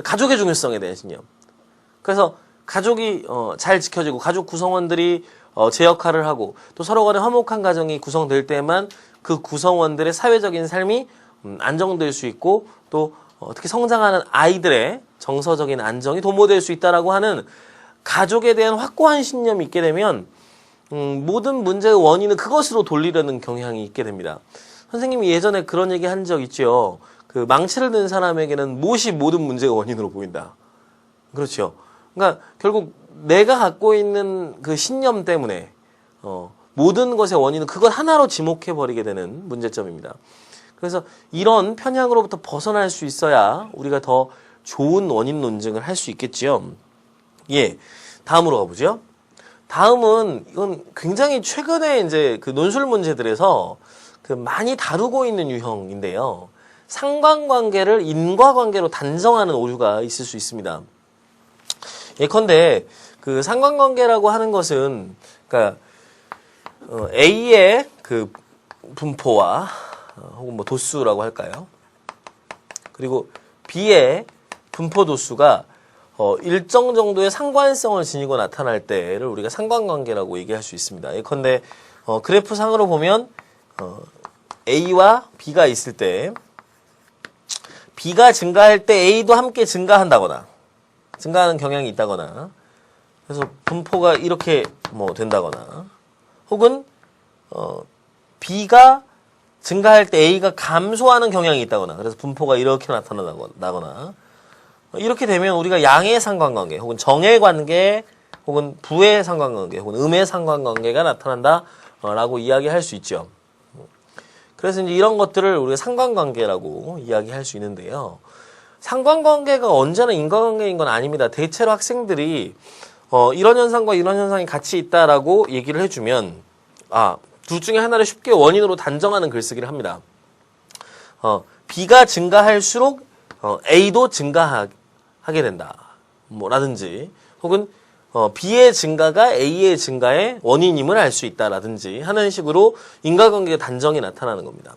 가족의 중요성에 대한 신념. 그래서 가족이 잘 지켜지고 가족 구성원들이 제 역할을 하고 또 서로 간에 화목한 가정이 구성될 때만 그 구성원들의 사회적인 삶이 안정될 수 있고 또 특히 성장하는 아이들의 정서적인 안정이 도모될 수 있다라고 하는 가족에 대한 확고한 신념이 있게 되면 모든 문제의 원인은 그것으로 돌리려는 경향이 있게 됩니다. 선생님이 예전에 그런 얘기 한 적 있죠. 그 망치를 든 사람에게는 못이 모든 문제의 원인으로 보인다. 그렇죠. 그러니까 결국 내가 갖고 있는 그 신념 때문에 모든 것의 원인은 그것 하나로 지목해버리게 되는 문제점입니다. 그래서 이런 편향으로부터 벗어날 수 있어야 우리가 더 좋은 원인 논증을 할 수 있겠지요. 예. 다음으로 가보죠. 다음은 이건 굉장히 최근에 이제 그 논술 문제들에서 그 많이 다루고 있는 유형인데요. 상관관계를 인과관계로 단정하는 오류가 있을 수 있습니다. 예컨대 그 상관관계라고 하는 것은 그러니까 A의 그 분포와 혹은 뭐 도수라고 할까요? 그리고 B의 분포 도수가 일정 정도의 상관성을 지니고 나타날 때를 우리가 상관관계라고 얘기할 수 있습니다. 예컨대 그래프 상으로 보면 A와 B가 있을 때 B가 증가할 때 A도 함께 증가한다거나 증가하는 경향이 있다거나 그래서 분포가 이렇게 뭐 된다거나 혹은 B가 증가할 때 A가 감소하는 경향이 있다거나 그래서 분포가 이렇게 나타나거나 이렇게 되면 우리가 양의 상관관계 혹은 정의 관계 혹은 부의 상관관계 혹은 음의 상관관계가 나타난다라고 이야기할 수 있죠. 그래서 이제 이런 것들을 우리가 상관관계라고 이야기할 수 있는데요. 상관관계가 언제나 인과관계인 건 아닙니다. 대체로 학생들이 이런 현상과 이런 현상이 같이 있다라고 얘기를 해주면 둘 중에 하나를 쉽게 원인으로 단정하는 글쓰기를 합니다. B가 증가할수록 A도 증가하게 된다. 라든지 혹은 B의 증가가 A의 증가의 원인임을 알 수 있다라든지 하는 식으로 인과관계의 단정이 나타나는 겁니다.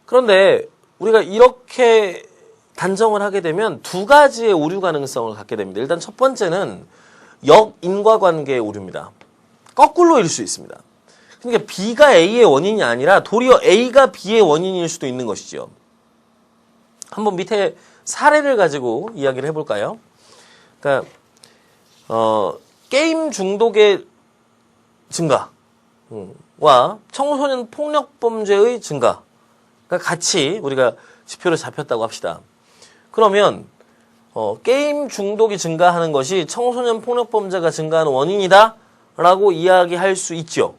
그런데 우리가 이렇게 단정을 하게 되면 두 가지의 오류 가능성을 갖게 됩니다. 일단 첫 번째는 역인과관계의 오류입니다. 거꾸로일 수 있습니다. 그러니까 B가 A의 원인이 아니라 도리어 A가 B의 원인일 수도 있는 것이죠. 한번 밑에 사례를 가지고 이야기를 해볼까요? 그러니까 게임 중독의 증가와 청소년 폭력 범죄의 증가가 같이 우리가 지표로 잡혔다고 합시다. 그러면 게임 중독이 증가하는 것이 청소년 폭력 범죄가 증가하는 원인이다 라고 이야기할 수 있죠.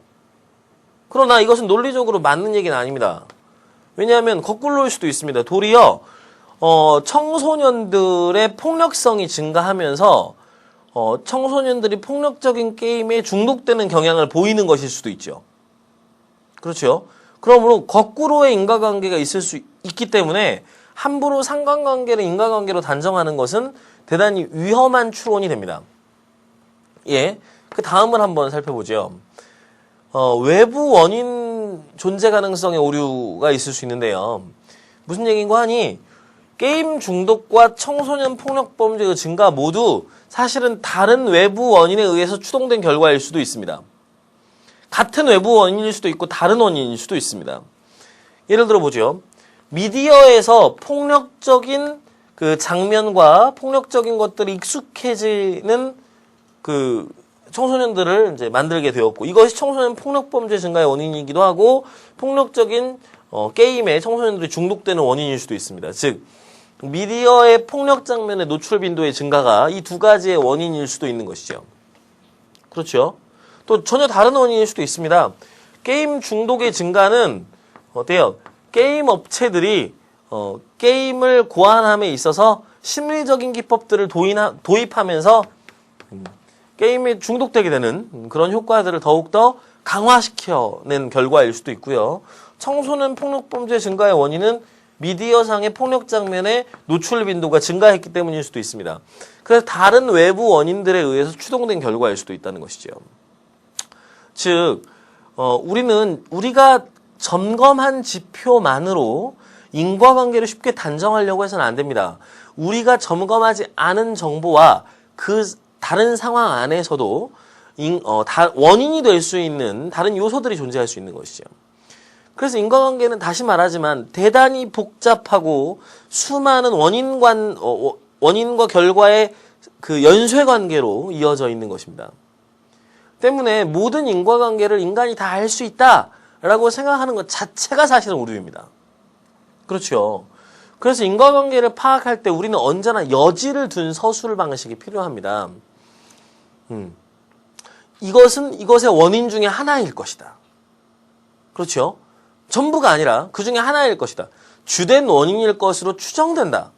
그러나 이것은 논리적으로 맞는 얘기는 아닙니다. 왜냐하면 거꾸로일 수도 있습니다. 도리어 청소년들의 폭력성이 증가하면서 청소년들이 폭력적인 게임에 중독되는 경향을 보이는 것일 수도 있죠. 그렇죠? 그러므로 거꾸로의 인과관계가 있을 수 있기 때문에 함부로 상관관계를 인과관계로 단정하는 것은 대단히 위험한 추론이 됩니다. 예, 그 다음을 한번 살펴보죠. 외부 원인 존재 가능성의 오류가 있을 수 있는데요. 무슨 얘기인가 하니 게임 중독과 청소년 폭력 범죄의 증가 모두 사실은 다른 외부 원인에 의해서 추동된 결과일 수도 있습니다. 같은 외부 원인일 수도 있고 다른 원인일 수도 있습니다. 예를 들어 보죠. 미디어에서 폭력적인 그 장면과 폭력적인 것들이 익숙해지는 그 청소년들을 이제 만들게 되었고 이것이 청소년 폭력 범죄 증가의 원인이기도 하고 폭력적인 게임에 청소년들이 중독되는 원인일 수도 있습니다. 즉 미디어의 폭력 장면의 노출 빈도의 증가가 이 두 가지의 원인일 수도 있는 것이죠. 그렇죠? 또 전혀 다른 원인일 수도 있습니다. 게임 중독의 증가는 어때요? 게임 업체들이 게임을 고안함에 있어서 심리적인 기법들을 도입하면서 게임에 중독되게 되는 그런 효과들을 더욱더 강화시켜낸 결과일 수도 있고요. 청소년 폭력범죄 증가의 원인은 미디어상의 폭력 장면의 노출 빈도가 증가했기 때문일 수도 있습니다. 그래서 다른 외부 원인들에 의해서 추동된 결과일 수도 있다는 것이죠. 즉, 우리가 점검한 지표만으로 인과관계를 쉽게 단정하려고 해서는 안 됩니다. 우리가 점검하지 않은 정보와 그 다른 상황 안에서도 원인이 될 수 있는 다른 요소들이 존재할 수 있는 것이죠. 그래서 인과관계는 다시 말하지만 대단히 복잡하고 수많은 원인과 결과의 그 연쇄관계로 이어져 있는 것입니다. 때문에 모든 인과관계를 인간이 다 알 수 있다라고 생각하는 것 자체가 사실은 오류입니다. 그렇죠. 그래서 인과관계를 파악할 때 우리는 언제나 여지를 둔 서술 방식이 필요합니다. 이것은 이것의 원인 중에 하나일 것이다. 그렇죠. 전부가 아니라 그 중에 하나일 것이다. 주된 원인일 것으로 추정된다.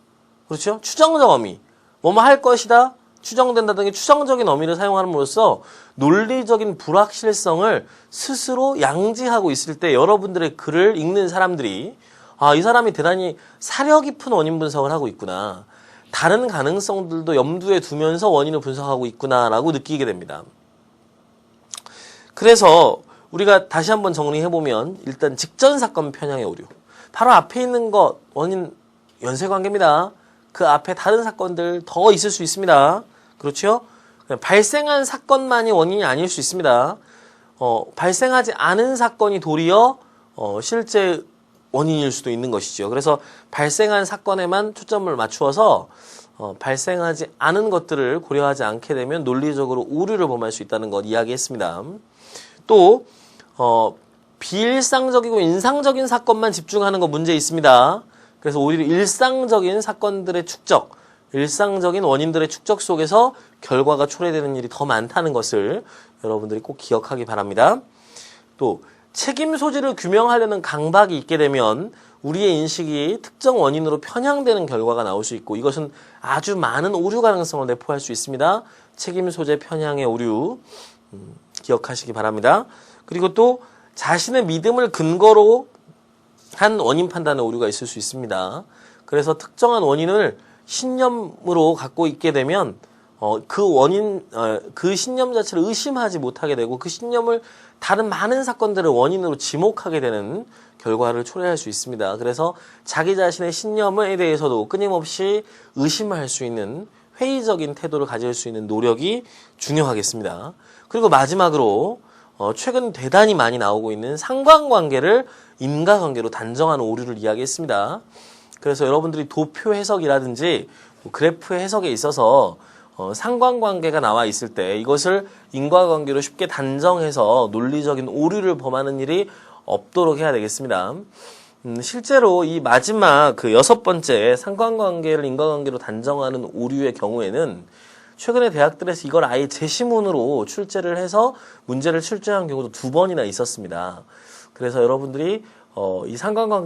그렇죠. 추정적 어미. 뭐뭐 할 것이다. 추정된다 등의 추정적인 어미를 사용함으로써 논리적인 불확실성을 스스로 양지하고 있을 때 여러분들의 글을 읽는 사람들이 이 사람이 대단히 사려 깊은 원인 분석을 하고 있구나. 다른 가능성들도 염두에 두면서 원인을 분석하고 있구나라고 느끼게 됩니다. 그래서 우리가 다시 한번 정리해보면 일단 직전사건 편향의 오류. 바로 앞에 있는 것 원인 연쇄관계입니다. 그 앞에 다른 사건들 더 있을 수 있습니다. 그렇죠? 발생한 사건만이 원인이 아닐 수 있습니다. 발생하지 않은 사건이 도리어 실제 원인일 수도 있는 것이죠. 그래서 발생한 사건에만 초점을 맞추어서 발생하지 않은 것들을 고려하지 않게 되면 논리적으로 오류를 범할 수 있다는 것 이야기했습니다. 또 비일상적이고 인상적인 사건만 집중하는 거 문제 있습니다. 그래서 오히려 일상적인 사건들의 축적, 일상적인 원인들의 축적 속에서 결과가 초래되는 일이 더 많다는 것을 여러분들이 꼭 기억하기 바랍니다. 또 책임 소지를 규명하려는 강박이 있게 되면 우리의 인식이 특정 원인으로 편향되는 결과가 나올 수 있고 이것은 아주 많은 오류 가능성을 내포할 수 있습니다. 책임 소재 편향의 오류 기억하시기 바랍니다. 그리고 또 자신의 믿음을 근거로 한 원인 판단의 오류가 있을 수 있습니다. 그래서 특정한 원인을 신념으로 갖고 있게 되면 그 신념 자체를 의심하지 못하게 되고 그 신념을 다른 많은 사건들을 원인으로 지목하게 되는 결과를 초래할 수 있습니다. 그래서 자기 자신의 신념에 대해서도 끊임없이 의심할 수 있는 회의적인 태도를 가질 수 있는 노력이 중요하겠습니다. 그리고 마지막으로 최근 대단히 많이 나오고 있는 상관관계를 인과관계로 단정하는 오류를 이야기했습니다. 그래서 여러분들이 도표 해석이라든지 그래프 해석에 있어서 상관관계가 나와 있을 때 이것을 인과관계로 쉽게 단정해서 논리적인 오류를 범하는 일이 없도록 해야 되겠습니다. 실제로 이 마지막 그 6번째 상관관계를 인과관계로 단정하는 오류의 경우에는 최근에 대학들에서 이걸 아예 제시문으로 출제를 해서 문제를 출제한 경우도 2번이나 있었습니다. 그래서 여러분들이 이 상관관계